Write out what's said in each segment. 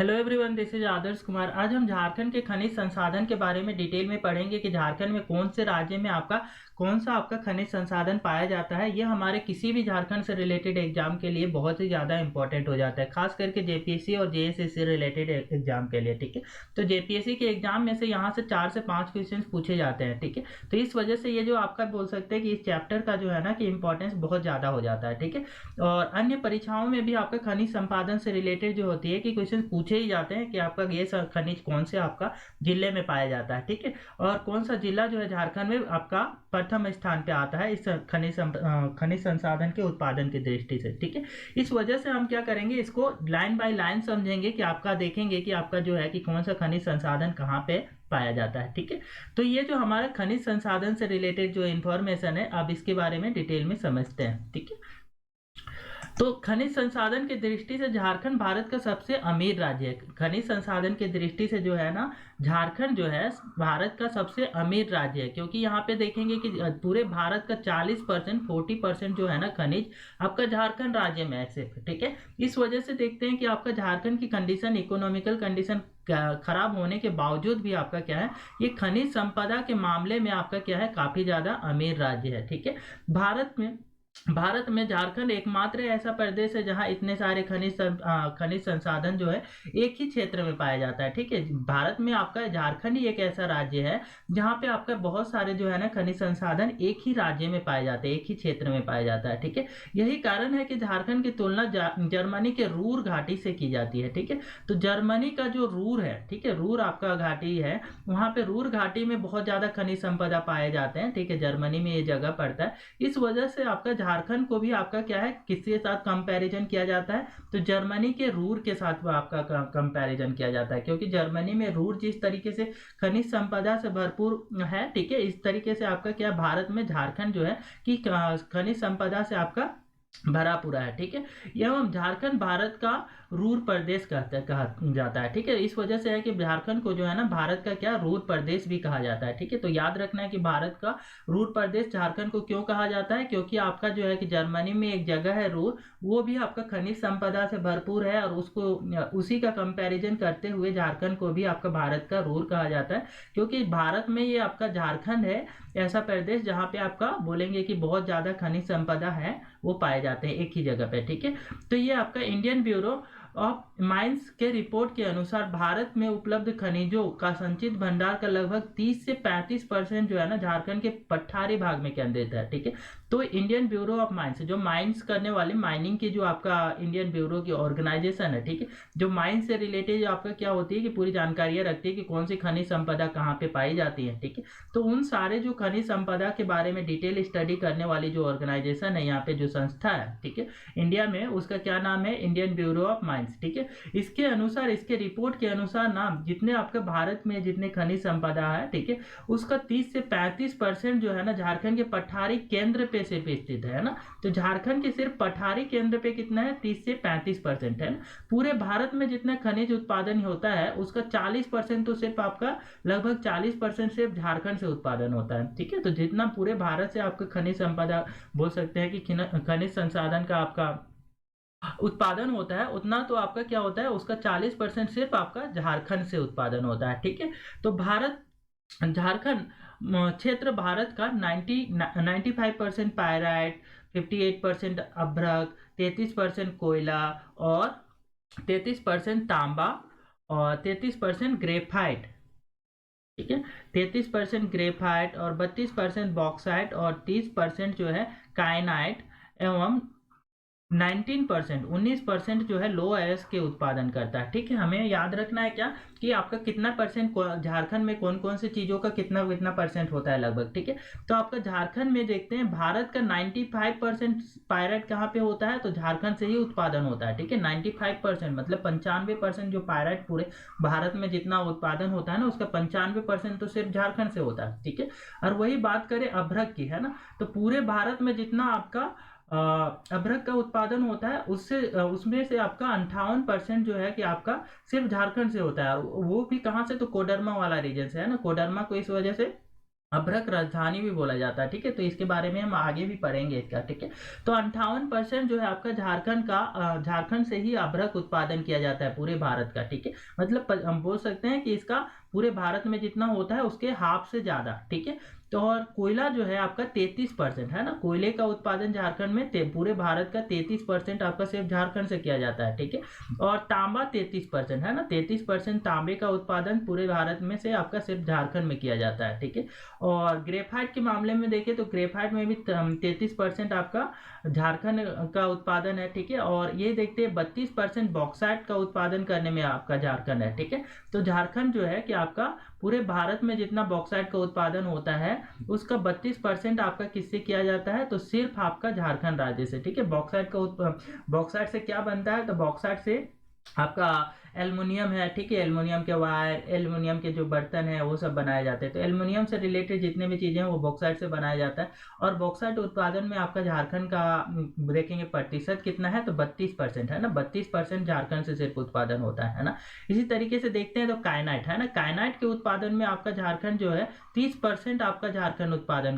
Hello everyone, this is Adarsh Kumar. आज हम झारखंड के खनिज संसाधन के बारे में डिटेल में पढ़ेंगे कि झारखंड में कौन से राज्य में कौन सा आपका खनिज संसाधन पाया जाता है। ये हमारे किसी भी झारखंड से रिलेटेड एग्जाम के लिए बहुत ही ज़्यादा इंपॉर्टेंट हो जाता है, खास करके जेपीएससी और जेएसएससी रिलेटेड एग्जाम के लिए। ठीक है, तो जेपीएससी के एग्जाम में से यहाँ से 4 से 5 क्वेश्चन पूछे जाते हैं। ठीक है, तो इस वजह से ये जो आपका बोल सकते हैं कि इस चैप्टर का जो है ना कि इंपॉर्टेंस बहुत ज़्यादा हो जाता है। ठीक है, और अन्य परीक्षाओं में भी आपका खनिज संपादन से रिलेटेड जो होती है कि क्वेश्चन पूछे ही जाते हैं कि आपका ये खनिज कौन से आपका जिले में पाया जाता है। ठीक है, और कौन सा जिला जो है झारखंड में आपका प्रथम स्थान पे आता है इस खनिज संसाधन के उत्पादन की दृष्टि से। ठीक है, इस वजह से हम क्या करेंगे, इसको लाइन बाय लाइन समझेंगे कि आपका देखेंगे कि आपका जो है कि कौन सा खनिज संसाधन कहाँ पे पाया जाता है। ठीक है, तो ये जो हमारा खनिज संसाधन से रिलेटेड जो इंफॉर्मेशन है, अब इसके बारे में डिटेल में समझते हैं। ठीक है, तो खनिज संसाधन की दृष्टि से झारखंड भारत का सबसे अमीर राज्य है। खनिज संसाधन की दृष्टि से जो है ना, झारखंड जो है भारत का सबसे अमीर राज्य है, क्योंकि यहाँ पे देखेंगे कि पूरे भारत का 40% 40% जो है ना खनिज आपका झारखंड राज्य में है सिर्फ। ठीक है, इस वजह से देखते हैं कि आपका झारखंड की कंडीशन, इकोनॉमिकल कंडीशन खराब होने के बावजूद भी आपका क्या है, ये खनिज संपदा के मामले में आपका क्या है, काफी ज्यादा अमीर राज्य है। ठीक है, भारत में झारखंड एकमात्र ऐसा प्रदेश है जहां इतने सारे खनिज संसाधन जो है एक ही क्षेत्र में पाया जाता है। ठीक है, भारत में आपका झारखंड ही एक ऐसा राज्य है जहां पे आपका बहुत सारे जो है ना खनिज संसाधन एक ही राज्य में पाए जाते हैं, एक ही क्षेत्र में पाया जाता है। ठीक है, यही कारण है कि झारखंड की तुलना जर्मनी के रूर घाटी से की जाती है। ठीक है, तो जर्मनी का जो रूर है, ठीक है, रूर आपका घाटी है, वहां पे रूर घाटी में बहुत ज्यादा खनिज संपदा पाए जाते हैं। ठीक है, जर्मनी में ये जगह पड़ता है, इस वजह से आपका झारखंड को भी आपका क्या है, किसके साथ कंपैरिजन किया जाता है, तो जर्मनी के रूर के साथ आपका कंपैरिजन किया जाता है, क्योंकि जर्मनी में रूर जिस तरीके से खनिज संपदा से भरपूर है, ठीक है, इस तरीके से आपका क्या, भारत में झारखंड जो है कि खनिज संपदा से आपका भरा पूरा है। ठीक है, एवं झारखंड भारत का रूर प्रदेश कहा जाता है। ठीक है, इस वजह से है कि झारखंड को जो है ना भारत का क्या, रूर प्रदेश भी कहा जाता है। ठीक है, तो याद रखना है कि भारत का रूर प्रदेश झारखंड को क्यों कहा जाता है, क्योंकि आपका जो है कि जर्मनी में एक जगह है रूर, वो भी आपका खनिज संपदा से भरपूर है, और उसको उसी का कंपैरिजन करते हुए झारखंड को भी आपका भारत का रूर कहा जाता है, क्योंकि भारत में ये आपका झारखंड है ऐसा प्रदेश जहाँ पे आपका बोलेंगे कि बहुत ज्यादा खनिज संपदा है, वो पाए जाते हैं एक ही जगह पे। ठीक है, तो ये आपका इंडियन ब्यूरो ऑफ माइंस के रिपोर्ट के अनुसार भारत में उपलब्ध खनिजों का संचित भंडार का लगभग 30 से 35% जो है ना झारखंड के पठारी भाग में केंद्रित है। ठीक है, तो इंडियन ब्यूरो ऑफ माइंस, जो माइंस करने वाले, माइनिंग की जो आपका इंडियन ब्यूरो की ऑर्गेनाइजेशन है, ठीक है, जो माइंस से रिलेटेड आपका क्या होती है कि पूरी जानकारियां रखती है कि कौन सी खनिज संपदा कहाँ पे पाई जाती है। ठीक है, तो उन सारे जो खनिज संपदा के बारे में डिटेल स्टडी करने वाली जो ऑर्गेनाइजेशन है, यहाँ पे जो संस्था है, ठीक है, इंडिया में, उसका क्या नाम है, इंडियन ब्यूरो ऑफ माइंस। ठीक है, इसके अनुसार, इसके रिपोर्ट के अनुसार नाम जितने आपके भारत में जितने खनिज संपदा है, ठीक है, उसका 30 से 35% जो है ना झारखंड के पठारी केंद्र पे सिर्फ स्थित है ना। तो झारखंड के सिर्फ पठारी केंद्र पे कितना है, 30 से 35% है ना। पूरे भारत में जितना खनिज उत्पादन होता है उसका 40% तो सिर्फ आपका, लगभग 40% सिर्फ झारखंड से उत्पादन होता है। ठीक है, तो जितना पूरे भारत से आपका खनिज संपदा बोल सकते हैं कि खनिज संसाधन का आपका उत्पादन होता है, उतना तो आपका क्या होता है, उसका 40% सिर्फ आपका झारखंड से उत्पादन होता है। ठीक है, तो झारखंड क्षेत्र भारत का 95% पायराइट, 58% अभ्रक, 33% कोयला, और 33% तांबा, और 33% ग्रेफाइट। ठीक है, 33% ग्रेफाइट और 32% बॉक्साइट और 30% जो है काइनाइट, एवं 19% जो है लो एस के उत्पादन करता है। ठीक है, हमें याद रखना है क्या, कि आपका कितना परसेंट झारखंड में कौन कौन सी चीजों का कितना कितना परसेंट होता है लगभग। ठीक है, तो आपका झारखंड में देखते हैं भारत का 95% पायरेट कहाँ पे होता है, तो झारखंड से ही उत्पादन होता है। ठीक है, 95% मतलब 95% जो पायरेट पूरे भारत में जितना उत्पादन होता है ना, उसका 95% तो सिर्फ झारखंड से होता है। ठीक है, और वही बात करें अभ्रक की, है ना, तो पूरे भारत में जितना आपका अभ्रक का उत्पादन होता है, उसमें से आपका 58% जो है कि आपका सिर्फ झारखंड से होता है, और वो भी कहाँ से, तो कोडरमा वाला रीजन से, है ना। कोडरमा को इस वजह से अभ्रक राजधानी भी बोला जाता है, ठीक है। तो इसके बारे में हम आगे भी पढ़ेंगे इसका, ठीक है। तो 58% जो है आपका झारखंड से ही अभ्रक उत्पादन किया जाता है पूरे भारत का, ठीक है। मतलब हम बोल सकते हैं कि इसका पूरे भारत में जितना होता है उसके हाफ से ज्यादा, ठीक है। तो और कोयला जो है आपका 33% है ना, कोयले का उत्पादन झारखंड में पूरे भारत का 33% आपका सिर्फ झारखंड से किया जाता है, ठीक है। और तांबा 33% है ना, 33% तांबे का उत्पादन पूरे भारत में से आपका सिर्फ झारखंड में किया जाता है, ठीक है। और ग्रेफाइट के मामले में देखें तो ग्रेफाइट में भी 33% आपका झारखंड का उत्पादन है, ठीक है। और ये देखते हैं 32% बॉक्साइट का उत्पादन करने में आपका झारखंड है, ठीक है। तो झारखंड जो है कि आपका पूरे भारत में जितना बॉक्साइट का उत्पादन होता है उसका 32% आपका किससे किया जाता है, तो सिर्फ आपका झारखंड राज्य से, ठीक है। बॉक्साइट से क्या बनता है, तो बॉक्साइट से आपका एल्युमिनियम है, ठीक है। एल्युमिनियम के वायर, एल्युमिनियम के जो बर्तन है वो सब बनाए जाते हैं। तो एल्युमिनियम से रिलेटेड जितने भी चीजें हैं वो बॉक्साइट से बनाया जाता है। और बॉक्साइट उत्पादन में आपका झारखंड का देखेंगे प्रतिशत कितना है, तो 32% है ना, 32% झारखंड से सिर्फ उत्पादन होता है ना। इसी तरीके से देखते हैं तो काइनाइट है ना, काइनाइट के उत्पादन में आपका झारखंड जो है 30% आपका झारखंड उत्पादन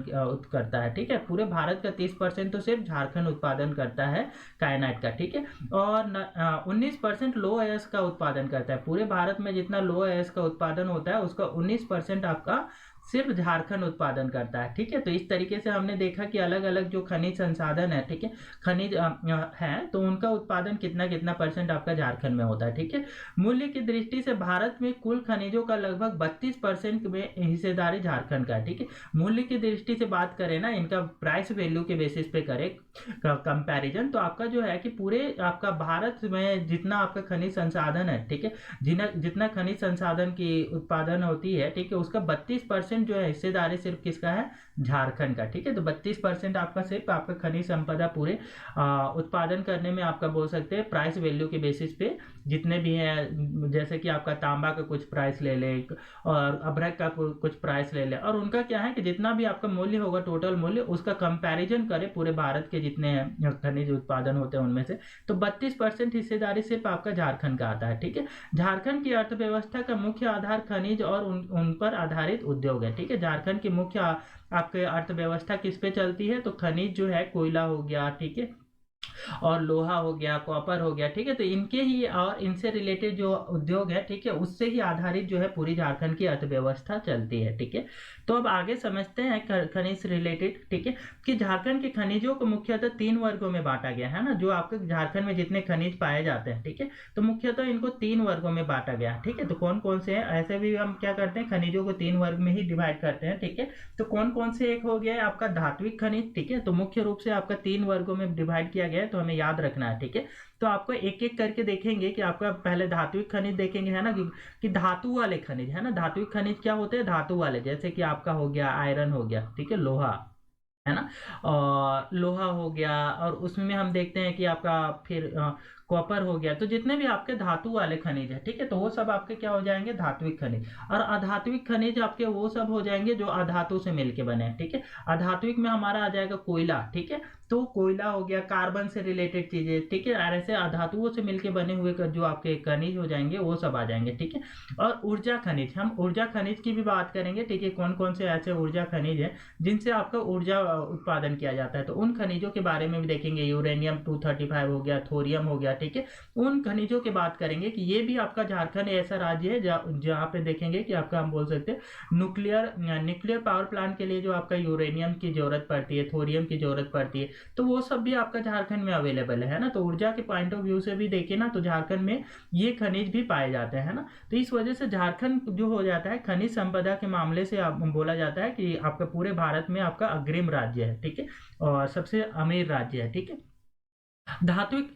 करता है, ठीक है। पूरे भारत का 30% तो सिर्फ झारखंड उत्पादन करता है काइनाइट का, ठीक है। और 19% लो अयस्क का उत्पादन करता है। पूरे भारत में जितना लो अयस्क का उत्पादन होता है उसका 19% आपका सिर्फ झारखंड उत्पादन करता है, ठीक है। तो इस तरीके से हमने देखा कि अलग अलग जो खनिज संसाधन है, ठीक है, खनिज है, तो उनका उत्पादन कितना कितना परसेंट आपका झारखंड में होता है, ठीक है। मूल्य की दृष्टि से भारत में कुल खनिजों का लगभग 32% में हिस्सेदारी झारखंड का है, ठीक है। मूल्य की दृष्टि से बात करें ना, इनका प्राइस वैल्यू के बेसिस पे करें कंपैरिजन, तो आपका जो है कि पूरे आपका भारत में जितना आपका खनिज संसाधन है, ठीक है, जितना खनिज संसाधन की उत्पादन होती है, ठीक है, उसका 32% जो है हिस्सेदारी सिर्फ किसका है, झारखंड का, ठीक है। तो 32% आपका सिर्फ आपका खनिज संपदा पूरे उत्पादन करने में आपका बोल सकते हैं प्राइस वैल्यू के बेसिस पे जितने भी हैं, जैसे कि आपका तांबा का कुछ प्राइस ले ले और अभ्रक का कुछ प्राइस ले ले, और उनका क्या है कि जितना भी आपका मूल्य होगा टोटल मूल्य उसका कंपैरिजन करें पूरे भारत के जितने खनिज उत्पादन होते हैं उनमें से, तो 32% हिस्सेदारी सिर्फ आपका झारखंड का आता है, ठीक है। झारखंड की अर्थव्यवस्था का मुख्य आधार खनिज और उन पर आधारित उद्योग है, ठीक है। झारखंड की मुख्य आपके अर्थव्यवस्था किस पे चलती है, तो खनिज जो है कोयला हो गया, ठीक है, और लोहा हो गया, कॉपर हो गया, ठीक है। तो इनके ही और इनसे रिलेटेड जो उद्योग है, ठीक है, उससे ही आधारित जो है पूरी झारखंड की अर्थव्यवस्था चलती है, ठीक है। तो अब आगे समझते हैं खनिज से रिलेटेड, ठीक है, कि झारखंड के खनिजों को मुख्यतः 3 वर्गों में बांटा गया है ना। जो आपके झारखंड में जितने खनिज पाए जाते हैं, ठीक है, तो मुख्यतः इनको 3 वर्गों में बांटा गया है, ठीक है। तो कौन कौन से हैं, ऐसे भी हम क्या करते हैं खनिजों को 3 वर्ग में ही डिवाइड करते हैं, ठीक है। तो कौन कौन से, एक हो गया है आपका धात्विक खनिज, ठीक है। तो मुख्य रूप से आपका 3 वर्गों में डिवाइड किया गया है, तो हमें याद रखना है, ठीक है। तो आपको एक एक करके देखेंगे कि आपका पहले धात्विक खनिज देखेंगे, है ना, कि धातु वाले खनिज, है ना, धात्विक खनिज क्या होते हैं, धातु वाले, जैसे कि आपका हो गया आयरन हो गया, ठीक है, लोहा, है ना, और लोहा हो गया, और उसमें हम देखते हैं कि आपका फिर कॉपर हो गया। तो जितने भी आपके धातु वाले खनिज है, ठीक है, तो वो सब आपके क्या हो जाएंगे, धात्विक खनिज। और अधात्विक खनिज आपके वो सब हो जाएंगे जो अधातु से मिलके बने हैं, ठीक है। अधात्विक में हमारा आ जाएगा कोयला, ठीक है, तो कोयला हो गया, कार्बन से रिलेटेड चीजें, ठीक है, और ऐसे अधातुओं से मिलके बने हुए जो आपके खनिज हो जाएंगे वो सब आ जाएंगे, ठीक है। और ऊर्जा खनिज, हम ऊर्जा खनिज की भी बात करेंगे, ठीक है, कौन कौन से ऐसे ऊर्जा खनिज है जिनसे आपका ऊर्जा उत्पादन किया जाता है, तो उन खनिजों के बारे में भी देखेंगे। यूरेनियम 235 हो गया, थोरियम हो गया, ठीक है, उन खनिजों की बात करेंगे कि ये भी आपका झारखंड ऐसा राज्य है जहाँ पे देखेंगे कि आपका हम बोल सकते हैं न्यूक्लियर पावर प्लांट के लिए जो आपका यूरेनियम की जरूरत पड़ती है, थोरियम की जरूरत पड़ती है, तो वो सब भी आपका झारखंड में अवेलेबल है ना। तो ऊर्जा के पॉइंट ऑफ व्यू से भी देखें ना, तो झारखंड में ये खनिज भी पाए जाते हैं ना। तो इस वजह से झारखंड जो हो जाता है खनिज संपदा के मामले से आप बोला जाता है कि आपका पूरे भारत में आपका अग्रिम राज्य है, ठीक है, और सबसे अमीर राज्य है, ठीक है। धात्विक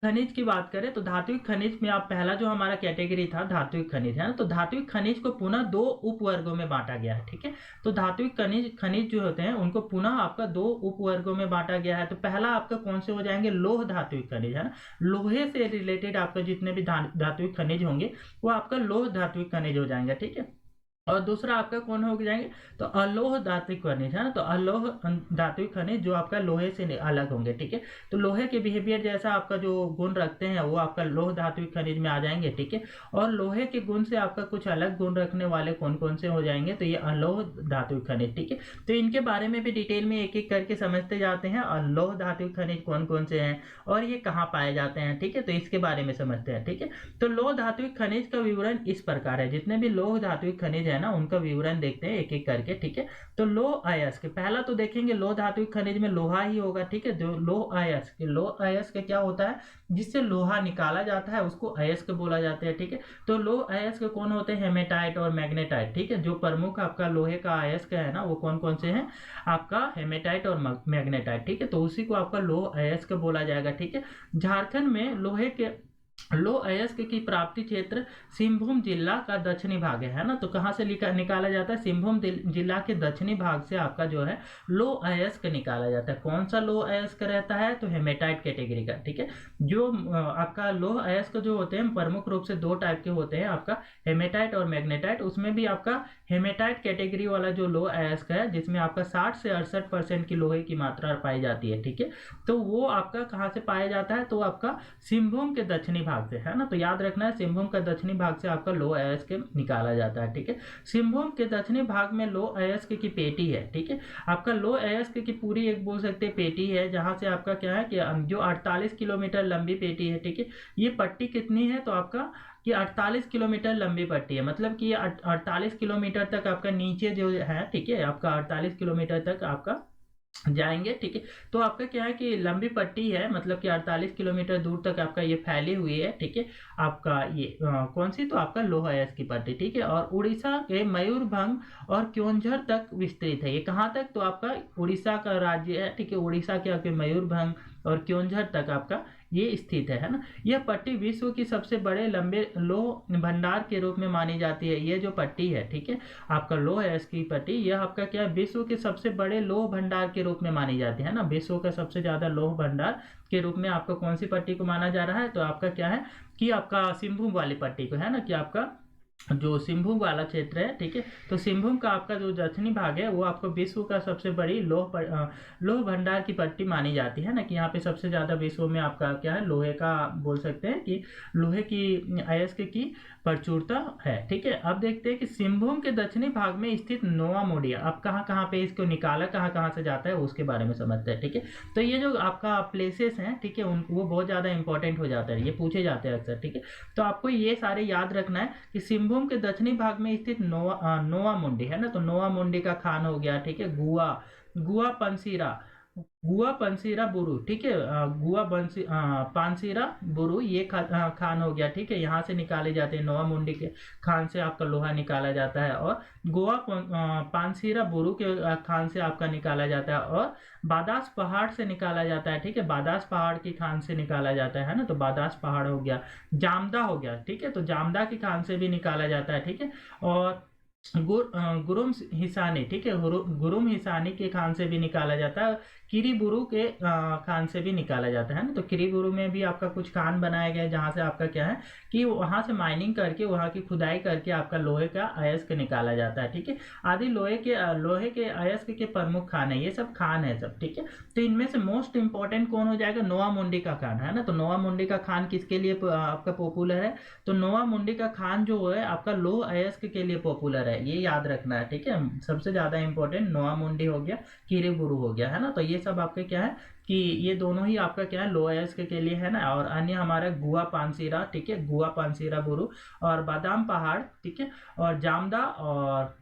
खनिज की बात करें तो धात्विक खनिज में आप पहला जो हमारा कैटेगरी था धात्विक खनिज, है ना, तो धात्विक खनिज को पुनः 2 उपवर्गों में बांटा गया है, ठीक है। तो धात्विक खनिज जो होते हैं उनको पुनः आपका 2 उपवर्गों में बांटा गया है। तो पहला आपका कौन से हो जाएंगे, लोह धात्विक खनिज, है ना, लोहे से रिलेटेड आपका जितने भी धात्विक खनिज होंगे वो आपका लोह धात्विक खनिज हो जाएंगे, ठीक है। और दूसरा आपका कौन हो जाएंगे, तो अलोह धात्विक खनिज है ना, तो अलोह धात्विक खनिज जो आपका लोहे से अलग होंगे, ठीक है। तो लोहे के बिहेवियर जैसा आपका जो गुण रखते हैं वो आपका लोह धात्विक खनिज में आ जाएंगे, ठीक है। और लोहे के गुण से आपका कुछ अलग गुण रखने वाले कौन कौन से हो जाएंगे, तो ये अलोह धात्विक खनिज, ठीक है। तो इनके बारे में भी डिटेल में एक एक करके समझते जाते हैं, अलोह धात्विक खनिज कौन कौन से हैं और ये कहाँ पाए जाते हैं, ठीक है। तो इसके बारे में समझते हैं, ठीक है। तो लोह धात्विक खनिज का विवरण इस प्रकार है, जितने भी लोह धात्विक खनिज है ना उनका विवरण देखते हैं एक एक करके, ठीक है। तो लोह अयस्क, पहला तो देखेंगे लोह धात्विक खनिज में लोहा ही होगा, ठीक है। जो लोह अयस्क क्या होता है, जिससे लोहा निकाला जाता है उसको अयस्क बोला जाता है, ठीक है। तो लोह अयस्क कौन होते हैं, हेमेटाइट और मैग्नेटाइट, ठीक है। जो प्रमुख आपका लोहे का अयस्क है ना वो कौन कौन से हैं, आपका हेमेटाइट और मैग्नेटाइट, ठीक है। तो उसी को आपका लोह अयस्क बोला जाएगा, ठीक है। झारखंड में लोह अयस्क की प्राप्ति क्षेत्र सिंहभूम जिला का दक्षिणी भाग है ना। तो कहाँ से निकाला जाता है, सिंहभूम जिला के दक्षिणी भाग से आपका जो है लोह अयस्क निकाला जाता है। कौन सा लोह अयस्क रहता है, तो हेमेटाइट कैटेगरी का, ठीक है। जो आपका लोह अयस्क जो होते हैं प्रमुख रूप से दो टाइप के होते हैं, आपका हेमेटाइट और मैग्नेटाइट। उसमें भी आपका हेमेटाइट कैटेगरी वाला जो लोह अयस्क है जिसमें आपका 60 से 68% की लोहे की मात्रा पाई जाती है, ठीक है। तो वो आपका कहाँ से पाया जाता है, तो आपका सिंहभूम के दक्षिणी भाग से है ना। तो याद रखना है सिंहभूम का दक्षिणी भाग से आपका लोह अयस्क निकाला जाता है, ठीक है। सिंहभूम के दक्षिणी भाग में लोह अयस्क की पेटी है, ठीक है। आपका लोह अयस्क की पूरी एक बोल सकते हैं पेटी है, जहां से आपका क्या है कि जो 48 किलोमीटर लंबी पेटी है, ठीक है। ये पट्टी कितनी है, तो आपका कि 48 किलोमीटर लंबी पट्टी है, मतलब कि 48 किलोमीटर तक आपका नीचे जो है, ठीक है, आपका 48 किलोमीटर तक आपका जाएंगे, ठीक है। तो आपका क्या है कि लंबी पट्टी है, मतलब कि 48 किलोमीटर दूर तक आपका ये फैली हुई है, ठीक है। आपका ये कौन सी, तो आपका लोह अयस्क की पट्टी, ठीक है। और उड़ीसा के मयूरभंज और क्योंझर तक विस्तृत है। ये कहाँ तक, तो आपका उड़ीसा का राज्य है, ठीक है। उड़ीसा के आपके मयूरभंज और क्योंझर तक आपका ये स्थित है ना। यह पट्टी विश्व की सबसे बड़े लंबे लोह भंडार के रूप में मानी जाती है। ये जो पट्टी है, ठीक है, आपका लोह अयस्क की पट्टी, यह आपका क्या है, विश्व के सबसे बड़े लोह भंडार के रूप में मानी जाती है ना। विश्व का सबसे ज्यादा लोह भंडार के रूप में आपका कौन सी पट्टी को माना जा रहा है, तो आपका क्या है कि आपका सिंहभूम वाली पट्टी को है ना, कि आपका जो सिंहभूम वाला क्षेत्र है, ठीक है। तो सिंहभूम का आपका जो दक्षिणी भाग है वो आपको विश्व का सबसे बड़ी लोह भंडार की पट्टी मानी जाती है ना, कि यहाँ पे सबसे ज्यादा विश्व में आपका क्या है, लोहे का बोल सकते हैं कि लोहे की अयस्क की प्रचुरता है, ठीक है। अब देखते हैं कि सिंहभूम के दक्षिणी भाग में स्थित नोवा मोडिया, अब कहाँ कहाँ पे इसको निकाला, कहाँ कहाँ से जाता है उसके बारे में समझते हैं, ठीक है। तो ये जो आपका प्लेसेस हैं, ठीक है, वो बहुत ज्यादा इंपॉर्टेंट हो जाता है, ये पूछे जाते हैं अक्सर, ठीक है। तो आपको ये सारे याद रखना है कि सिंहभूम के दक्षिणी भाग में स्थित नोवा मुंडी है ना। तो नोवा मुंडी का खान हो गया, ठीक है। गुआ पंसीरा बुरु, ठीक है। पानसीरा बुरु ये खान हो गया, ठीक है। यहाँ से निकाले जाते हैं, नोवा मुंडी के खान से आपका लोहा निकाला जाता है, और पानसीरा बुरु के खान से आपका निकाला जाता है, और बादास पहाड़ से निकाला जाता है, ठीक है। बादास पहाड़ की खान से निकाला जाता है ना, तो बादास पहाड़ हो गया। जामदा हो गया, ठीक है, तो जामदा की खान से भी निकाला जाता है, ठीक है। और गुरुम हिसानी, ठीक है, गुरुम हिसानी के खान से भी निकाला जाता है। किरीबुरु के खान से भी निकाला जाता है ना। तो किरीबुरु में भी आपका कुछ खान बनाया गया है, जहां से आपका क्या है कि वहां से माइनिंग करके, वहां की खुदाई करके आपका लोहे का अयस्क निकाला जाता है, ठीक है। आदि लोहे के अयस्क के प्रमुख खान है, ये सब खान है सब, ठीक है। तो इनमें से मोस्ट इंपॉर्टेंट कौन हो जाएगा, नोवा मुंडी का खान है ना। तो नोवा मुंडी का खान किसके लिए आपका पॉपुलर है, तो नोवा मुंडी का खान जो है आपका लोह अयस्क के लिए पॉपुलर है, ये याद रखना है, ठीक है। सबसे ज्यादा इंपॉर्टेंट नोवा मुंडी हो गया, किरीबुरु हो गया, है ना। तो ये सब आपके क्या है कि ये दोनों ही आपका क्या है, लोह अयस्क के लिए है ना। और अन्य हमारा गुआ पानसीरा, ठीक है, गुआ पानसीरा बुरु और बादाम पहाड़, ठीक है, और जामदा और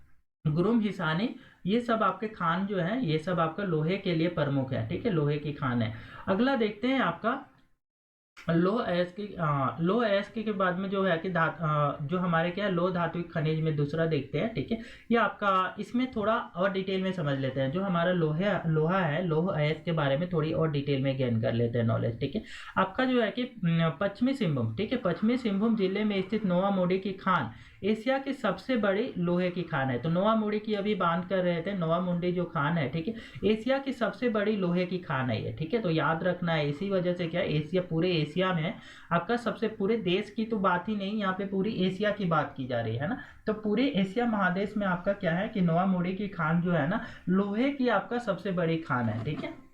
गुरुम हिसानी, ये सब आपके खान जो है ये सब आपका लोहे के लिए प्रमुख है, ठीक है, लोहे की खान है। अगला देखते हैं आपका लोह अयस्क के बाद में जो है कि जो हमारे क्या है लोह धात्विक खनिज में दूसरा देखते हैं, ठीक है। ये आपका इसमें थोड़ा और डिटेल में समझ लेते हैं, जो हमारा लोहा है, लोह अयस्क के बारे में थोड़ी और डिटेल में गेन कर लेते हैं नॉलेज, ठीक है। आपका जो है कि पश्चिमी सिंहभूम, ठीक है, पश्चिमी सिंहभूम जिले में स्थित नोवा मोडी की खान एशिया की सबसे बड़ी लोहे की खान है। तो नोवा मुंडी की अभी बात कर रहे थे, नोवा मुंडी जो खान है, ठीक है, एशिया की सबसे बड़ी लोहे की खान है ये, ठीक है। तो याद रखना है, इसी वजह से क्या एशिया, पूरे एशिया में आपका सबसे, पूरे देश की तो बात ही नहीं, यहाँ पे पूरी एशिया की बात की जा रही है ना। तो पूरे एशिया महादेश में आपका क्या है कि नोवा मुंडी की खान जो है ना, लोहे की आपका सबसे बड़ी खान है, ठीक है।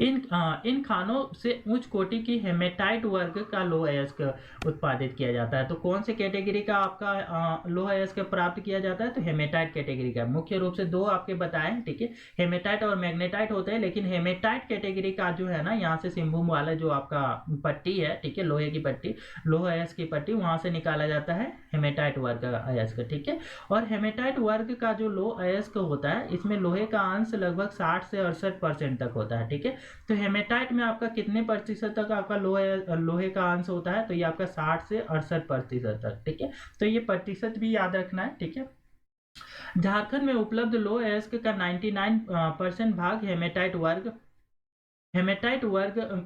इन खानों से उच्च कोटि की हेमेटाइट वर्ग का लोह अयस्क उत्पादित किया जाता है। तो कौन से कैटेगरी का आपका लोह अयस्क प्राप्त किया जाता है? तो हेमेटाइट कैटेगरी का। मुख्य रूप से दो आपके बताए, ठीक है, हेमेटाइट और मैग्नेटाइट होते हैं, लेकिन हेमेटाइट कैटेगरी का जो है ना, यहाँ से सिंभूम वाला जो आपका पट्टी है, ठीक है, लोहे की पट्टी, लोह अयस्क की पट्टी, वहां से निकाला जाता है हेमेटाइट वर्ग का अयस्क, ठीक है। और हेमेटाइट वर्ग का जो लोह अयस्क होता है, इसमें लोहे का अंश लगभग 60 से 68% तक होता है, ठीक है। तो हेमेटाइट में आपका कितने प्रतिशत तक आपका लोहे का अंश होता है? तो ये आपका 60 से 68% तक, ठीक है। तो ये प्रतिशत भी याद रखना है, ठीक है। झारखंड में उपलब्ध लोह अयस्क का 99% भाग हेमेटाइट वर्ग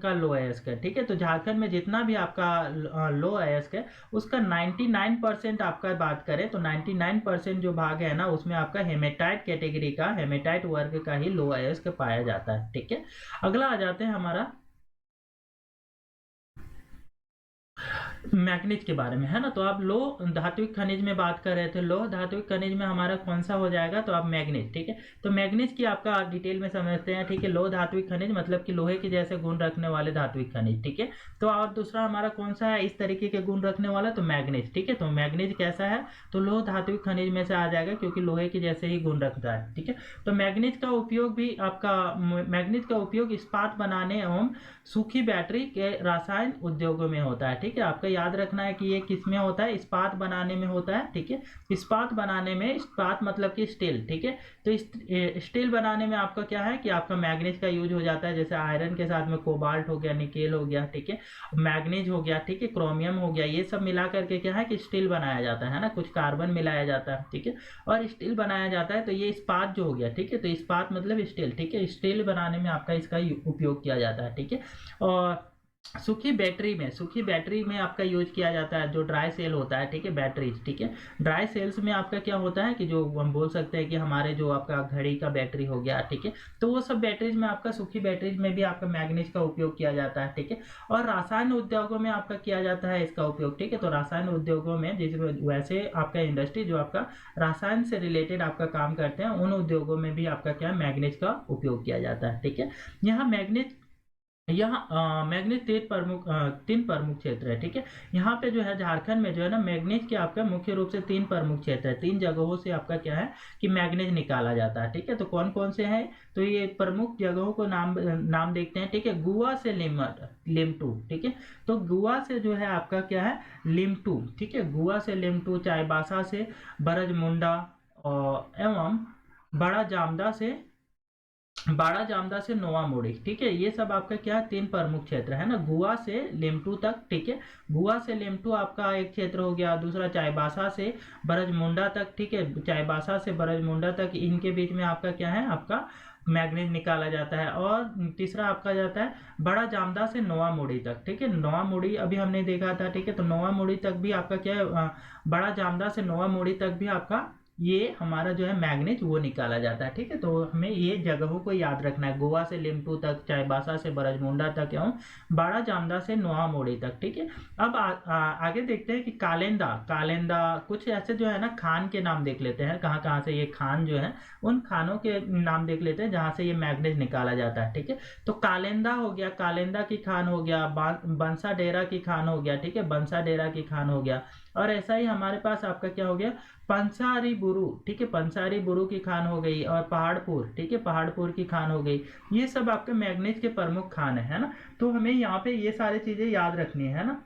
का लोह अयस्क है, ठीक है। तो झारखंड में जितना भी आपका लोह अयस्क है, उसका 99% आपका बात करें तो 99% जो भाग है ना, उसमें आपका हेमेटाइट कैटेगरी का, हेमेटाइट वर्ग का ही लोह अयस्क पाया जाता है, ठीक है। अगला आ जाते हैं हमारा मैग्नीज के बारे में, है ना। तो आप लोह धात्विक खनिज में बात कर रहे थे, लोह धात्विक खनिज में हमारा कौन सा हो जाएगा? तो आप मैग्नीज, ठीक है। तो मैग्नीज की आपका डिटेल में समझते हैं, ठीक है। लोह धात्विक खनिज मतलब कि लोहे के जैसे गुण रखने वाले धात्विक खनिज, ठीक है। तो और दूसरा हमारा कौन सा है इस तरीके के गुण रखने वाला? तो मैग्नीज, ठीक है। तो मैग्नीज कैसा है? तो लोह धात्विक खनिज में से आ जाएगा, क्योंकि लोहे के जैसे ही गुण रखता है, ठीक है। तो मैग्नीज का उपयोग भी आपका, मैग्नीज का उपयोग इस्पात बनाने एवं सूखी बैटरी के रसायन उद्योगों में होता है, ठीक है। आपका याद रखना है कि ये किस में होता है? इस्पात बनाने में होता है, ठीक है। इस्पात बनाने में, इस्पात मतलब कि स्टील, ठीक है। तो स्टील बनाने में आपका क्या है कि आपका मैग्नीज का यूज हो जाता है। जैसे आयरन के साथ में कोबाल्ट हो गया, निकेल हो गया, ठीक है, मैग्नीज हो गया, ठीक है, क्रोमियम हो गया, ये सब मिला करके क्या है कि स्टील बनाया जाता है ना। कुछ कार्बन मिलाया जाता है, ठीक है, और स्टील बनाया जाता है। तो ये इस्पात जो हो गया, ठीक है। तो इस्पात मतलब स्टील, ठीक है। स्टील बनाने में आपका इसका उपयोग किया जाता है, ठीक है। और सूखी बैटरी में आपका यूज किया जाता है, जो ड्राई सेल होता है, ठीक है, बैटरीज, ठीक है। ड्राई सेल्स में आपका क्या होता है कि जो हम बोल सकते हैं कि हमारे जो आपका घड़ी का बैटरी हो गया, ठीक है, तो वो सब बैटरीज में आपका, सूखी बैटरीज में भी आपका मैग्नीज का उपयोग किया जाता है, ठीक है। और रसायन उद्योगों में आपका किया जाता है इसका उपयोग, ठीक है। तो रसायन उद्योगों में, जैसे वैसे आपका इंडस्ट्री जो आपका रसायन से रिलेटेड आपका काम करते हैं, उन उद्योगों में भी आपका क्या मैग्नीज का उपयोग किया जाता है, ठीक है। यहाँ मैग्नीज तीन प्रमुख क्षेत्र है, ठीक है। यहाँ पे जो है झारखंड में जो है ना, मैग्नीज के आपका मुख्य रूप से तीन प्रमुख क्षेत्र है। तीन जगहों से आपका क्या है कि मैग्नीज निकाला जाता है, ठीक है। तो कौन कौन से हैं? तो ये प्रमुख जगहों को नाम देखते हैं, ठीक है। गुआ से लिमटू, ठीक है। तो गुआ से जो है आपका क्या है, लिमटू, ठीक है। गुआ से लिमटू, चाईबासा से बरजमुंडा, और एवं बड़ा जामदा से नोवा मुड़ी, ठीक है। ये सब आपका क्या है, तीन प्रमुख क्षेत्र है ना, गुआ से लेमटू तक, ठीक है। गुआ से लेमटू आपका एक क्षेत्र हो गया। दूसरा चाईबासा से बरजमुंडा तक, ठीक है, चाईबासा से बरजमुंडा तक, इनके बीच में आपका क्या है, आपका मैग्नीज निकाला जाता है। और तीसरा आपका जाता है बड़ा जामदा से नोवा मुड़ी तक, ठीक है। नोवा मुड़ी अभी हमने देखा था, ठीक है। तो नोवा मुड़ी तक भी आपका क्या है, बड़ा जामदा से नोवा मुड़ी तक भी आपका ये हमारा जो है मैग्नीज वो निकाला जाता है, ठीक है। तो हमें ये जगहों को याद रखना है, गोवा से लिमटू तक, चाईबासा से बरजमुंडा तक एवं बाड़ा जामदा से नोआ मोड़ी तक, ठीक है। अब आगे देखते हैं कि कालेंदा कुछ ऐसे जो है ना खान के नाम देख लेते हैं, कहाँ कहाँ से ये खान जो है, उन खानों के नाम देख लेते हैं जहाँ से ये मैग्नीज निकाला जाता है, ठीक है। तो कालेंदा हो गया, कालेंदा की खान हो गया, बंसा डेरा की खान हो गया, ठीक है, बंसा डेरा की खान हो गया। और ऐसा ही हमारे पास आपका क्या हो गया, पंसारी बुरु, ठीक है, पंसारी बुरु की खान हो गई। और पहाड़पुर, ठीक है, पहाड़पुर की खान हो गई। ये सब आपके मैग्नीज के प्रमुख खान है ना। तो हमें यहाँ पे ये सारी चीजें याद रखनी है ना।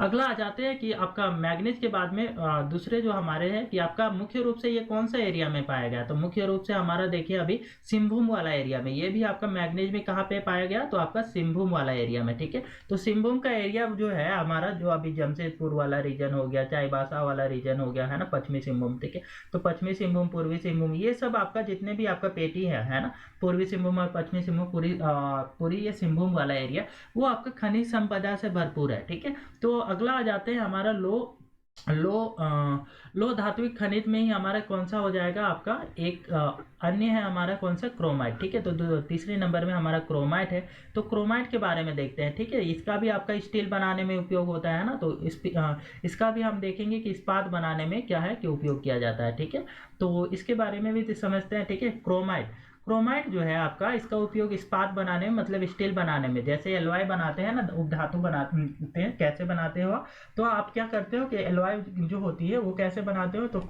अगला आ जाते हैं कि आपका मैग्नीज के बाद में दूसरे जो हमारे हैं कि आपका मुख्य रूप से ये कौन सा एरिया में पाया गया। तो मुख्य रूप से हमारा देखिए अभी सिंहभूम वाला एरिया में, ये भी आपका मैग्नीज में कहाँ पे पाया गया, तो आपका सिंहभूम वाला एरिया में, ठीक है। तो सिंहभूम का एरिया जो है हमारा, जो अभी जमशेदपुर वाला रीजन हो गया, चाईबासा वाला रीजन हो गया, है ना, पश्चिमी सिंहभूम, ठीक है। तो पश्चिमी सिंहभूम, पूर्वी सिंहभूम, ये सब आपका जितने भी आपका पेटी है ना, पूर्वी सिंहभूम और पश्चिमी सिंहभूम, पूरी ये सिंहभूम वाला एरिया वो आपका खनिज संपदा से भरपूर है, ठीक है। तो अगला आ जाते हैं हमारा लो धात्विक खनिज में ही हमारा कौन सा हो जाएगा आपका एक अन्य है हमारा कौन सा, क्रोमाइट। ठीक है, तो तीसरे नंबर में हमारा क्रोमाइट है। तो क्रोमाइट के बारे में देखते हैं। ठीक है, इसका भी आपका स्टील बनाने में उपयोग होता है ना, तो इसका भी हम देखेंगे कि इस्पात बनाने में क्या है कि उपयोग किया जाता है। ठीक है, तो इसके बारे में भी समझते हैं। ठीक है, क्रोमाइट, क्रोमाइट जो है आपका, इसका उपयोग इस्पात बनाने में मतलब स्टील बनाने में, जैसे एलॉय बनाते हैं ना, उपधातु बनाते हैं, कैसे बनाते हो, तो आप क्या करते हो कि एलॉय जो होती है वो कैसे बनाते हो, तो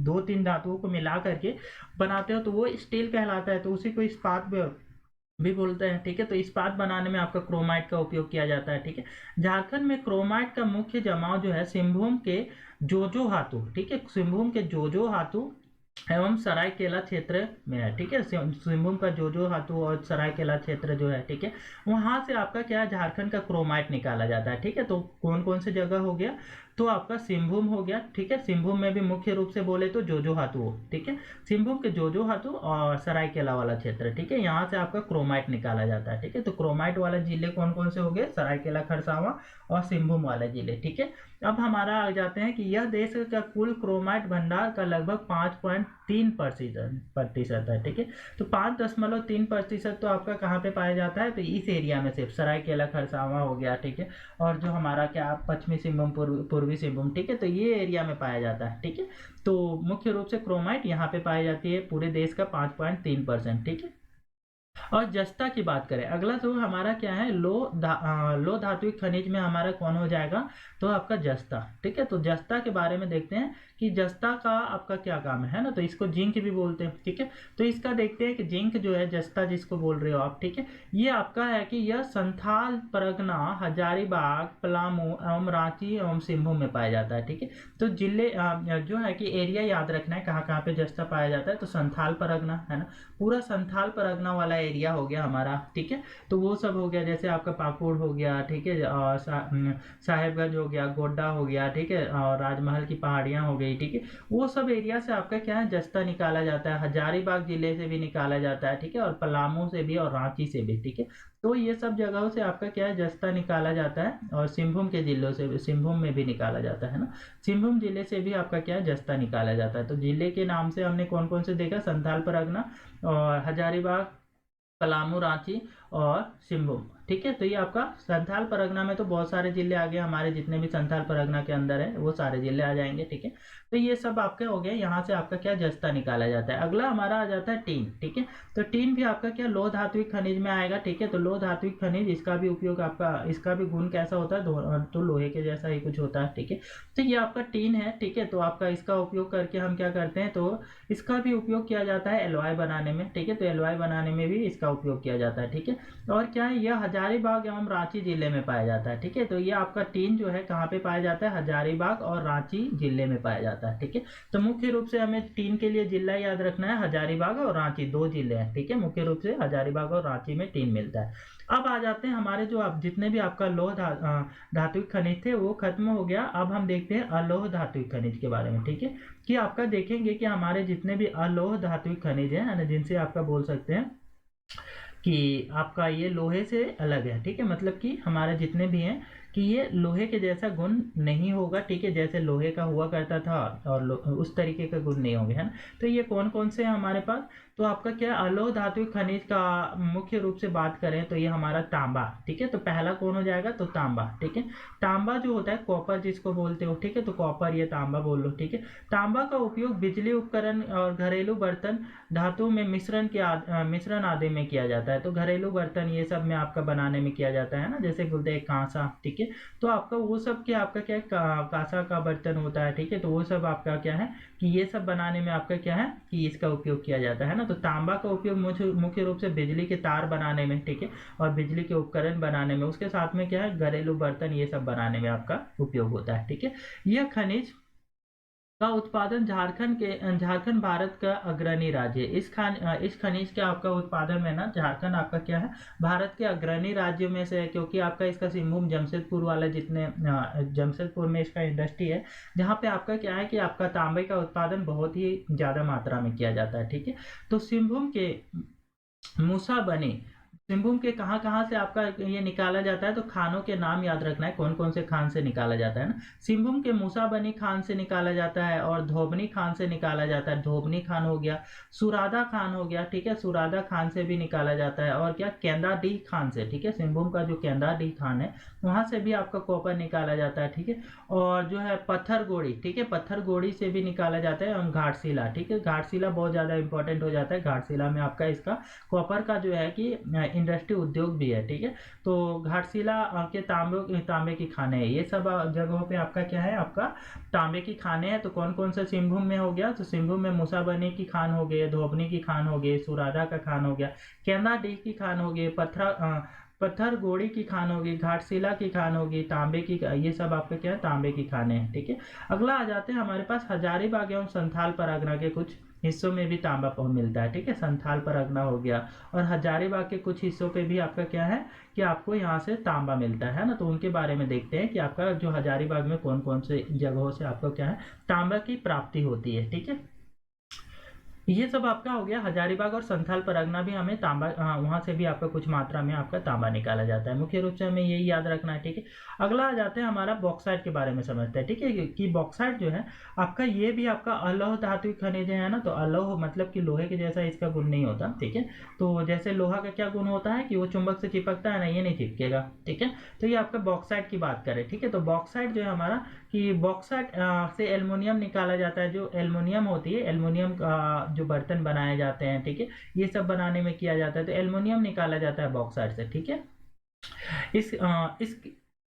दो तीन धातुओं को मिला करके बनाते हो, तो वो स्टील कहलाता है, तो उसी को इस्पात भी बोलते हैं। ठीक है, तो इस्पात बनाने में आपका क्रोमाइट का उपयोग किया जाता है। ठीक है, झारखंड में क्रोमाइट का मुख्य जमाव जो है सिंहभूम के जोजो हाथू, ठीक है, सिंहभूम के जोजो हाथू एवं सरायकेला क्षेत्र में है। ठीक है, सिंहभूम का जोजो हाथू और सरायकेला क्षेत्र जो है, ठीक है, वहां से आपका क्या है, झारखंड का क्रोमाइट निकाला जाता है। ठीक है, तो कौन कौन से जगह हो गया, तो आपका सिंहभूम हो गया। ठीक है, सिंहभूम में भी मुख्य रूप से बोले तो जोजो हाथू हो। ठीक है, सिंहभूम के जोजो हाथू और सरायकेला वाला क्षेत्र, ठीक है, यहाँ से आपका क्रोमाइट निकाला जाता है। ठीक है, तो क्रोमाइट वाले जिले कौन कौन से हो गए, सरायकेला, खरसावां और सिंहभूम वाले जिले। ठीक है, अब हमारा आ जाते हैं कि यह देश का कुल क्रोमाइट भंडार का लगभग 5.3% है। ठीक है, तो 5.3% तो आपका कहाँ पे पाया जाता है, तो इस एरिया में सिर्फ सरायकेला, खरसावां हो गया। ठीक है, और जो हमारा क्या पश्चिमी सिंहभूम, पूर्वी सिंहभूम, ठीक है, तो ये एरिया में पाया जाता है। ठीक है, तो मुख्य रूप से क्रोमाइट यहाँ पे पाई जाती है, पूरे देश का 5.3%। ठीक है, और जस्ता की बात करें, अगला जो हमारा क्या है, लो धात्विक खनिज में हमारा कौन हो जाएगा, तो आपका जस्ता। ठीक है, तो जस्ता के बारे में देखते हैं कि जस्ता का आपका क्या काम है ना, तो इसको जिंक भी बोलते हैं। ठीक है, तो इसका देखते हैं कि जिंक जो है, जस्ता जिसको बोल रहे हो आप, ठीक है, ये आपका है कि यह संथाल, परगना, हजारीबाग, पलामू एवं रांची एवं सिंहभूम में पाया जाता है। ठीक है, तो जिले जो है कि एरिया याद रखना है कहाँ कहाँ पे जस्ता पाया जाता है, तो संथाल परगना है ना, पूरा संथाल परगना वाला एरिया हो गया हमारा। ठीक है, तो वो सब हो गया, जैसे आपका पाकुड़ हो गया, ठीक है, और साहेबगंज हो गया, गोड्डा हो गया, ठीक है, और राजमहल की पहाड़ियाँ हो गई। ठीक है, वो सब एरिया से आपका क्या है, जस्ता निकाला जाता है। हजारीबाग जिले से भी निकाला जाता है। ठीक है, और पलामू से भी और रांची से भी। ठीक है, तो ये सब जगहों से आपका क्या है, जस्ता निकाला जाता है, और सिंहभूम के जिलों से, सिंहभूम में भी निकाला जाता है ना, सिंहभूम जिले से भी आपका क्या है, जस्ता निकाला जाता है। तो जिले के नाम से हमने कौन कौन से देखा, संथाल परगना और हजारीबाग, पलामू, रांची और सिंहभूम। ठीक है, तो ये आपका संथाल परगना में तो बहुत सारे जिले आ गए हमारे, जितने भी संथाल परगना के अंदर है वो सारे जिले आ जाएंगे। ठीक है, तो ये सब आपके हो गए, यहाँ से आपका क्या जस्ता निकाला जाता है। अगला हमारा आ जाता है टीन। ठीक है, तो टीन भी आपका क्या लोह धात्विक खनिज में आएगा। ठीक है, तो लोह धात्विक खनिज, इसका भी उपयोग आपका, इसका भी गुण कैसा होता है, तो लोहे के जैसा ही कुछ होता है। ठीक है, तो ये आपका टीन है। ठीक है, तो आपका इसका उपयोग करके हम क्या करते हैं, तो इसका भी उपयोग किया जाता है एलॉय बनाने में। ठीक है, तो एलॉय बनाने में भी इसका उपयोग किया जाता है। ठीक है, और क्या है, यह हजारीबाग एवं रांची जिले में पाया जाता है। ठीक है, तो ये आपका टीन जो है कहाँ पे पाया जाता है, हजारीबाग और रांची जिले में पाया जाता है। ठीक है, तो मुख्य रूप से हमें टीन के लिए जिला याद रखना है, हजारीबाग और रांची, दो जिले हैं। ठीक है, मुख्य रूप से हजारीबाग और रांची में टीन मिलता है। अब आ जाते हैं हमारे जो आप जितने भी आपका लोह धात्विक खनिज थे वो खत्म हो गया। अब हम देखते हैं अलोह धात्विक खनिज के बारे में। ठीक है, कि आपका देखेंगे कि हमारे जितने भी अलोह धात्विक खनिज हैं, जिनसे आपका बोल सकते हैं कि आपका ये लोहे से अलग है। ठीक है, मतलब कि हमारे जितने भी हैं कि ये लोहे के जैसा गुण नहीं होगा। ठीक है, जैसे लोहे का हुआ करता था और उस तरीके का गुण नहीं होंगे, है ना। तो ये कौन कौन से हैं हमारे पास, तो आपका क्या अलोह धात्विक खनिज का मुख्य रूप से बात करें तो ये हमारा तांबा। ठीक है, तो पहला कौन हो जाएगा, तो तांबा। ठीक है, तांबा जो होता है, कॉपर जिसको बोलते हो। ठीक है, तो कॉपर, ये तांबा बोल लो। ठीक है, तांबा का उपयोग बिजली उपकरण और घरेलू बर्तन, धातु में मिश्रण आदि में किया जाता है। तो घरेलू बर्तन ये सब में आपका बनाने में किया जाता है ना, जैसे बोलते हैं कांसा। ठीक है, तो आपका वो सब क्या, आपका क्या है, कांसा का बर्तन होता है। ठीक है, तो वो सब आपका क्या है कि ये सब बनाने में आपका क्या है कि इसका उपयोग किया जाता है ना। तो तांबा का उपयोग मुख्य रूप से बिजली के तार बनाने में, ठीक है, और बिजली के उपकरण बनाने में, उसके साथ में क्या है, घरेलू बर्तन ये सब बनाने में आपका उपयोग होता है। ठीक है, यह खनिज का उत्पादन झारखंड भारत का अग्रणी राज्य है। इस खनिज के आपका उत्पादन में ना झारखंड आपका क्या है, भारत के अग्रणी राज्यों में से है, क्योंकि आपका इसका सिंहभूम जमशेदपुर वाला, जितने जमशेदपुर में इसका इंडस्ट्री है, जहाँ पे आपका क्या है कि आपका तांबे का उत्पादन बहुत ही ज़्यादा मात्रा में किया जाता है। ठीक है, तो सिंहभूम के मूसा बने सिंहभूम के कहाँ कहाँ से आपका ये निकाला जाता है, तो खानों के नाम याद रखना है, कौन कौन से खान से निकाला जाता है ना। सिंहभूम के मूसाबनी खान से निकाला जाता है और धोबनी खान से निकाला जाता है। धोबनी खान हो गया, सुरादा खान हो गया, ठीक है, सुरादा खान से भी निकाला जाता है। और क्या, केंदाडीह खान से, ठीक है, सिंहभूम का जो केंदाडीह खान है वहां से भी आपका कॉपर निकाला जाता है, ठीक है। और जो है पत्थरगोड़ी, ठीक है, पत्थरगोड़ी से भी निकाला जाता है। और घाटशिला, ठीक है, घाटशिला बहुत ज्यादा इंपॉर्टेंट हो जाता है। घाटशिला में आपका इसका कॉपर का जो है कि इंडस्ट्री उद्योग भी है, ठीक है। तो घाटशिला के तांबे की खाने हैं, ये सब जगहों पे आपका क्या है, आपका तांबे की खाने हैं। तो कौन कौन सा सिंहभूम में हो गया, तो सिंहभूम में मूसाबनी की खान हो गई, धोबनी की खान हो गई, सुरादा का खान हो गया, केंदाडीह की खान हो गई, पत्थरगोड़ी की खान होगी, घाटशिला की खान होगी, तांबे की, ये सब आपके क्या है, तांबे की खाने हैं, ठीक है। अगला आ जाते हैं हमारे पास हजारीबाग एवं संथाल परगना के कुछ हिस्सों में भी तांबा मिलता है, ठीक है। संथाल परगना हो गया और हजारीबाग के कुछ हिस्सों पे भी आपका क्या है कि आपको यहाँ से तांबा मिलता है ना। तो उनके बारे में देखते हैं कि आपका जो हजारीबाग में कौन कौन से जगहों से आपको क्या है, तांबा की प्राप्ति होती है, ठीक है। ये सब आपका हो गया हजारीबाग और संथाल परगना भी हमें तांबा, वहां से भी आपका कुछ मात्रा में आपका तांबा निकाला जाता है। मुख्य रूप से हमें यही याद रखना है, ठीक है। अगला आ जाते हैं हमारा बॉक्साइट के बारे में समझते हैं, ठीक है, कि बॉक्साइट जो है आपका, ये भी आपका अलौह धातु खनिज है ना। तो अलौह मतलब कि लोहे के जैसा इसका गुण नहीं होता, ठीक है। तो जैसे लोहा का क्या गुण होता है कि वो चुंबक से चिपकता है ना, ये नहीं चिपकेगा, ठीक है। तो ये आपका बॉक्साइट की बात करें, ठीक है। तो बॉक्साइट जो है हमारा कि बॉक्साइट से एल्युमिनियम निकाला जाता है। जो एल्युमिनियम होती है, एल्युमिनियम जो बर्तन बनाए जाते हैं, ठीक है, ये सब बनाने में किया जाता है। तो एल्युमिनियम निकाला जाता है बॉक्साइट से, ठीक है। इस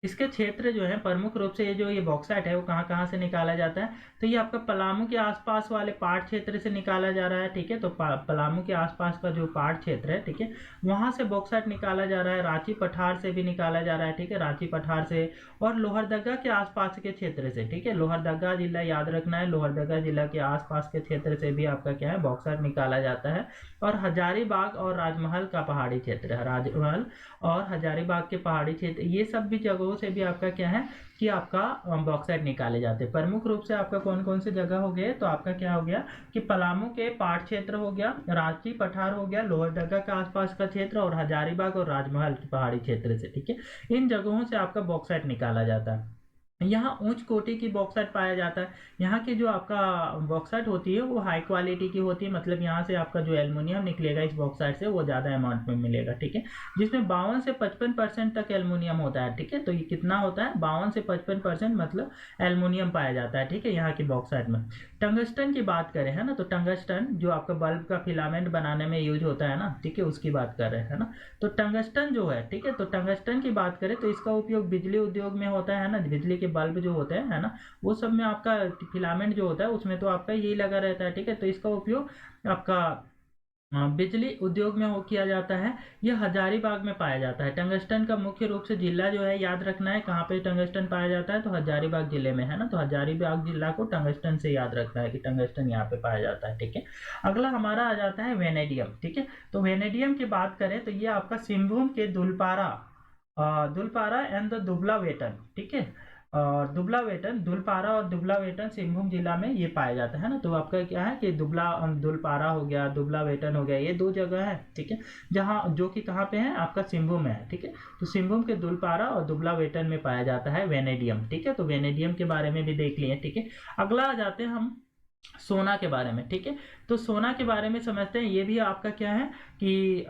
इसके क्षेत्र जो है प्रमुख रूप से, ये जो ये बॉक्साइट है वो कहाँ कहाँ से निकाला जाता है, तो ये आपका पलामू के आसपास वाले पाट क्षेत्र से निकाला जा रहा है, ठीक है। तो पलामू के आसपास का जो पाट क्षेत्र है, ठीक है, वहां से बॉक्साइट निकाला जा रहा है। रांची पठार से भी निकाला जा रहा है, ठीक है, रांची पठार से। और लोहरदगा के आसपास के क्षेत्र से, ठीक है, लोहरदगा जिला याद रखना है, लोहरदगा जिला के आसपास के क्षेत्र से भी आपका क्या है, बॉक्साइट निकाला जाता है। और हजारीबाग और राजमहल का पहाड़ी क्षेत्र है, राजमहल और हजारीबाग के पहाड़ी क्षेत्र, ये सब भी जगहों से भी आपका क्या है कि आपका बॉक्साइट निकाले जाते हैं। प्रमुख रूप से आपका कौन कौन से जगह हो गए, तो आपका क्या हो गया कि पलामू के पाट क्षेत्र हो गया, रांची पठार हो गया, लोहरदगा के आसपास का क्षेत्र और हजारीबाग और राजमहल के पहाड़ी क्षेत्र से, ठीक है। इन जगहों से आपका बॉक्साइट निकाला जाता है। यहाँ उच्च कोटि की बॉक्साइट पाया जाता है। यहाँ की जो आपका बॉक्साइट होती है वो हाई क्वालिटी की होती है, मतलब यहाँ से आपका जो एल्युमिनियम निकलेगा इस बॉक्साइट से वो ज़्यादा अमाउंट में मिलेगा, ठीक है, जिसमें 52 से 55% तक एल्युमिनियम होता है, ठीक है। तो ये कितना होता है, 52 से 55% मतलब एल्युमिनियम पाया जाता है, ठीक है, यहाँ की बॉक्साइट में। टंगस्टन की बात करें, है ना, तो टंगस्टन जो आपका बल्ब का फिलामेंट बनाने में यूज होता है ना, ठीक है, उसकी बात कर रहे हैं ना। तो टंगस्टन जो है, ठीक है, तो टंगस्टन की बात करें तो इसका उपयोग बिजली उद्योग में होता है ना, बिजली के बल्ब जो होते हैं, है ना, वो सब में आपका फिलामेंट जो होता है उसमें तो आपका यही लगा रहता है, ठीक है। तो इसका उपयोग आपका बिजली उद्योग में हो किया जाता है। यह हजारीबाग में पाया जाता है। टंगस्टन का मुख्य रूप से जिला जो है याद रखना है, कहाँ पे टंगस्टन पाया जाता है, तो हजारीबाग जिले में, है ना। तो हजारीबाग जिला को टंगस्टन से याद रखना है कि टंगस्टन यहाँ पे पाया जाता है, ठीक है। अगला हमारा आ जाता है वेनेडियम, ठीक है। तो वेनेडियम की बात करें तो ये आपका सिंहभूम के दुलपारा एंड द दुबला वेटन, ठीक है, और दुबला वेटन, दुलपारा और दुबला वेटन सिंहभूम जिला में ये पाया जाता है ना। तो आपका क्या है कि दुलपारा हो गया, दुबला वेटन हो गया, ये दो जगह है, ठीक है, जहाँ जो कि कहाँ पे है, आपका सिंहभूम में है, ठीक है। तो सिंहभूम के दुलपारा और दुबला वेटन में पाया जाता है वेनेडियम, ठीक है। तो वेनेडियम के बारे में भी देख लिए, ठीक है। अगला आ जाते हैं हम सोना के बारे में, ठीक है। तो सोना के बारे में समझते हैं, ये भी आपका क्या है कि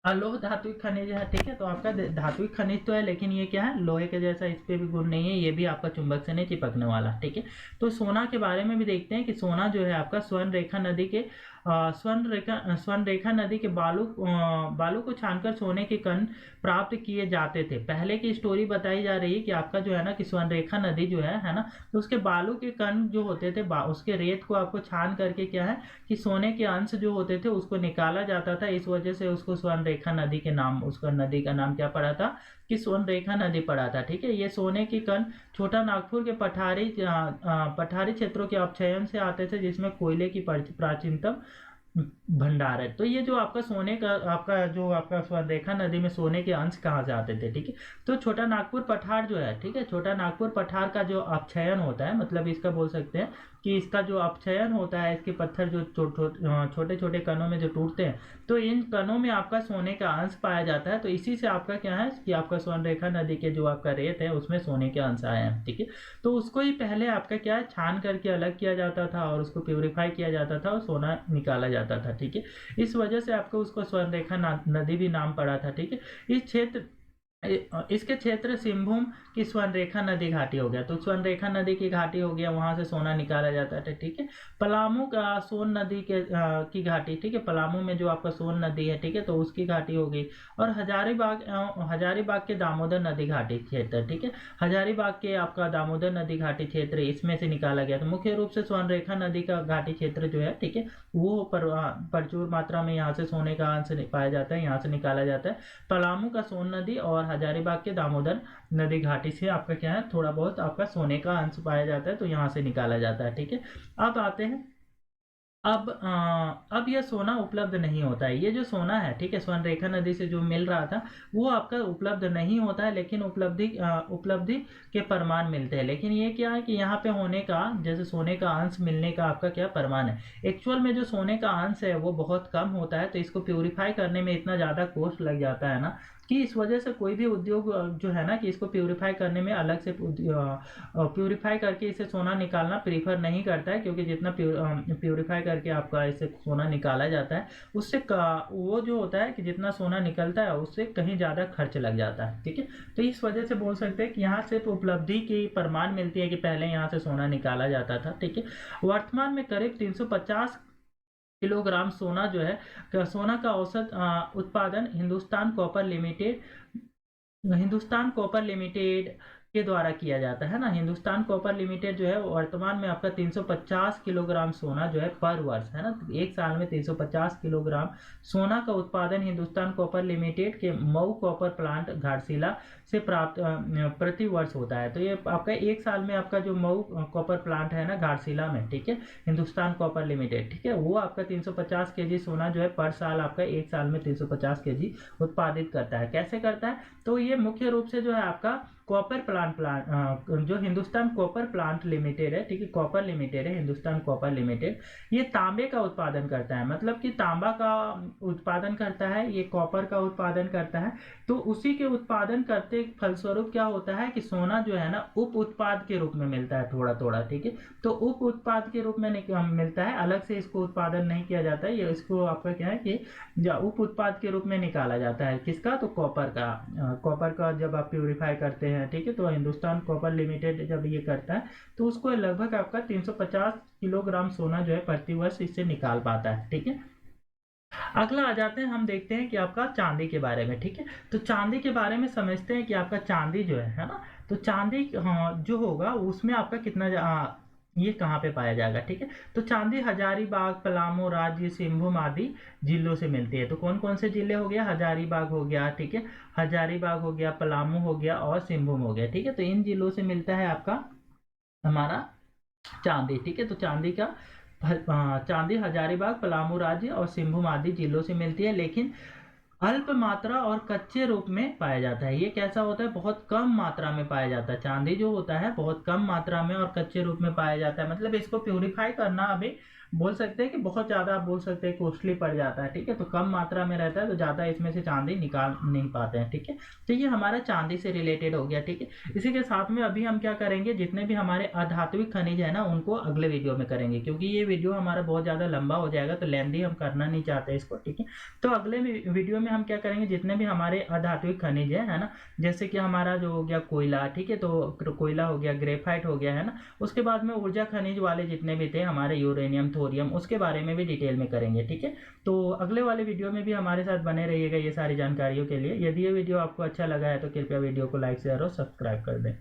लोह धात्विक खनिज है, ठीक है। तो आपका धात्विक खनिज तो है, लेकिन ये क्या है, लोहे के जैसा, इस पे भी गुण नहीं है, ये भी आपका चुंबक से नहीं चिपकने वाला, ठीक है। तो सोना के बारे में भी देखते हैं कि सोना जो है आपका स्वर्ण रेखा नदी के बालू को छानकर सोने के कण प्राप्त किए जाते थे। पहले की स्टोरी बताई जा रही है कि आपका जो है ना कि स्वर्ण रेखा नदी जो है ना, तो उसके बालू के कण जो होते थे, उसके रेत को आपको छान करके क्या है कि सोने के अंश जो होते थे उसको निकाला जाता था। इस वजह से उसको स्वर्ण रेखा नदी के नाम, उसका नदी का नाम क्या पड़ा था कि स्वर्ण रेखा नदी पड़ा था, ठीक है। ये सोने के कण छोटा नागपुर के पठारी क्षेत्रों के अपक्षयन से आते थे, जिसमें कोयले की प्राचीनतम भंडार है। तो ये जो आपका सोने का आपका जो आपका स्वर्णरेखा नदी में सोने के अंश कहाँ से आते थे, ठीक है। तो छोटा नागपुर पठार जो है, ठीक है, छोटा नागपुर पठार का जो अपक्षयन होता है, मतलब इसका बोल सकते हैं कि इसका जो अपक्षयन होता है, इसके पत्थर जो छोटे छोटे कणों में जो टूटते हैं, तो इन कणों में आपका सोने का अंश पाया जाता है। तो इसी से आपका क्या है कि आपका स्वर्णरेखा नदी के जो आपका रेत है उसमें सोने के अंश आए हैं, ठीक है। तो उसको ही पहले आपका क्या है छान करके अलग किया जाता था और उसको प्यूरिफाई किया जाता था और सोना निकाला जाता था, ठीक है। इस वजह से आपको उसको स्वर्णरेखा नदी भी नाम पड़ा था, ठीक है। इस क्षेत्र इसके क्षेत्र सिंहभूम की स्वर्णरेखा नदी घाटी हो गया। तो स्वर्णरेखा नदी की घाटी हो गया, वहां से सोना निकाला जाता था, ठीक है। पलामू का सोन नदी के की घाटी, ठीक है, पलामू में जो आपका सोन नदी है, ठीक है, तो उसकी घाटी हो गई। और हजारीबाग के दामोदर नदी घाटी क्षेत्र, ठीक है, हजारीबाग के आपका दामोदर नदी घाटी क्षेत्र इसमें से निकाला गया। तो मुख्य रूप से स्वर्णरेखा नदी का घाटी क्षेत्र जो है, ठीक है, वो प्रचुर मात्रा में यहाँ से सोने का अंश पाया जाता है, यहाँ से निकाला जाता है। पलामू का सोन नदी और हजारीबाग के दामोदर नदी घाटी से आपका क्या है थोड़ा बहुत आपका सोने का अंश पाया जाता है, तो यहाँ से निकाला जाता है, ठीक है। अब आते हैं, अब यह सोना उपलब्ध नहीं होता है। ये जो सोना है, ठीक है, स्वर्णरेखा नदी से जो मिल रहा था वो आपका उपलब्ध नहीं होता है, लेकिन उपलब्धि के प्रमाण मिलते हैं। लेकिन ये क्या है कि यहाँ पे होने का, जैसे सोने का अंश मिलने का आपका क्या प्रमाण है, एक्चुअल में जो सोने का अंश है वो बहुत कम होता है। तो इसको प्यूरिफाई करने में इतना ज़्यादा कॉस्ट लग जाता है ना, कि इस वजह से कोई भी उद्योग जो है ना कि इसको प्यूरिफाई करने में अलग से प्यूरिफाई करके इसे सोना निकालना प्रीफर नहीं करता है, क्योंकि जितना प्यूरिफाई करके आपका इसे सोना निकाला जाता है उससे वो जो होता है कि जितना सोना निकलता है उससे कहीं ज़्यादा खर्च लग जाता है, ठीक है। तो इस वजह से बोल सकते हैं कि यहाँ सिर्फ उपलब्धि की प्रमाण मिलती है कि पहले यहाँ से सोना निकाला जाता था, ठीक है। वर्तमान में करीब 350 किलोग्राम सोना जो है, सोना का औसत उत्पादन हिंदुस्तान कॉपर लिमिटेड के द्वारा किया जाता है ना। हिंदुस्तान कॉपर लिमिटेड जो है वर्तमान में आपका 350 किलोग्राम सोना जो है पर वर्ष है ना, एक साल में 350 किलोग्राम सोना का उत्पादन हिंदुस्तान कॉपर लिमिटेड के मऊ कॉपर प्लांट घाटशिला से प्राप्त प्रति वर्ष होता है। तो ये आपका एक साल में आपका जो मऊ कॉपर प्लांट है ना घाटशिला में, ठीक है, हिंदुस्तान कॉपर लिमिटेड, ठीक है, वो आपका 350 केजी सोना जो है पर साल आपका एक साल में 350 केजी उत्पादित करता है। कैसे करता है, तो ये मुख्य रूप से जो है आपका कॉपर प्लांट जो हिंदुस्तान कॉपर प्लांट लिमिटेड है, ठीक है, कॉपर लिमिटेड है, हिंदुस्तान कॉपर लिमिटेड, ये तांबे का उत्पादन करता है, मतलब कि तांबा का उत्पादन करता है, ये कॉपर का उत्पादन करता है। तो उसी के उत्पादन करते फलस्वरूप क्या होता है कि सोना जो है ना उप उत्पाद के रूप में मिलता है थोड़ा थोड़ा, ठीक है। तो उप उत्पाद के रूप में मिलता है, अलग से इसको उत्पादन नहीं किया जाता है, ये इसको आपका क्या है कि उप उत्पाद के रूप में निकाला जाता है। किसका, तो कॉपर का जब आप प्यूरिफाई करते हैं, ठीक है, तो हिंदुस्तान कॉपर लिमिटेड जब ये करता है तो उसको लगभग आपका 350 किलोग्राम सोना जो है प्रति वर्ष इससे निकाल पाता है, ठीक है। अगला आ जाते हैं, हम देखते हैं कि आपका चांदी के बारे में, ठीक है। तो चांदी के बारे में समझते हैं कि आपका चांदी जो है ना, तो चांदी जो होगा उसमें आपका कितना ये कहाँ पे पाया जाएगा, ठीक है। तो चांदी हजारीबाग, पलामू, राज्य, सिंहभूम आदि जिलों से मिलती है। तो कौन कौन से जिले हो गया, हजारीबाग हो गया, ठीक है, हजारीबाग हो गया, पलामू हो गया और सिंहभूम हो गया, ठीक है। तो इन जिलों से मिलता है आपका हमारा चांदी, ठीक है। तो चांदी हजारीबाग, पलामू राज्य और सिंहभूम आदि जिलों से मिलती है, लेकिन अल्प मात्रा और कच्चे रूप में पाया जाता है। ये कैसा होता है, बहुत कम मात्रा में पाया जाता है। चांदी जो होता है बहुत कम मात्रा में और कच्चे रूप में पाया जाता है, मतलब इसको प्यूरिफाई करना अभी बोल सकते हैं कि बहुत ज़्यादा आप बोल सकते हैं कॉस्टली पड़ जाता है, ठीक है। तो कम मात्रा में रहता है तो ज़्यादा इसमें से चांदी निकाल नहीं पाते हैं, ठीक है। तो ये हमारा चांदी से रिलेटेड हो गया, ठीक है। इसी के साथ में अभी हम क्या करेंगे, जितने भी हमारे अधात्विक खनिज है ना उनको अगले वीडियो में करेंगे, क्योंकि ये वीडियो हमारा बहुत ज़्यादा लंबा हो जाएगा, तो लेंथी हम करना नहीं चाहते इसको, ठीक है। तो अगले वीडियो में हम क्या करेंगे, जितने भी हमारे अधात्विक खनिज है ना, जैसे कि हमारा जो हो गया कोयला, ठीक है, तो कोयला हो गया, ग्रेफाइट हो गया, है ना। उसके बाद में ऊर्जा खनिज वाले जितने भी थे हमारे यूरेनियम, थोरियम, उसके बारे में भी डिटेल में करेंगे, ठीक है। तो अगले वाले वीडियो में भी हमारे साथ बने रहिएगा ये सारी जानकारियों के लिए। यदि ये वीडियो आपको अच्छा लगा है तो कृपया वीडियो को लाइक, शेयर और सब्सक्राइब कर दें।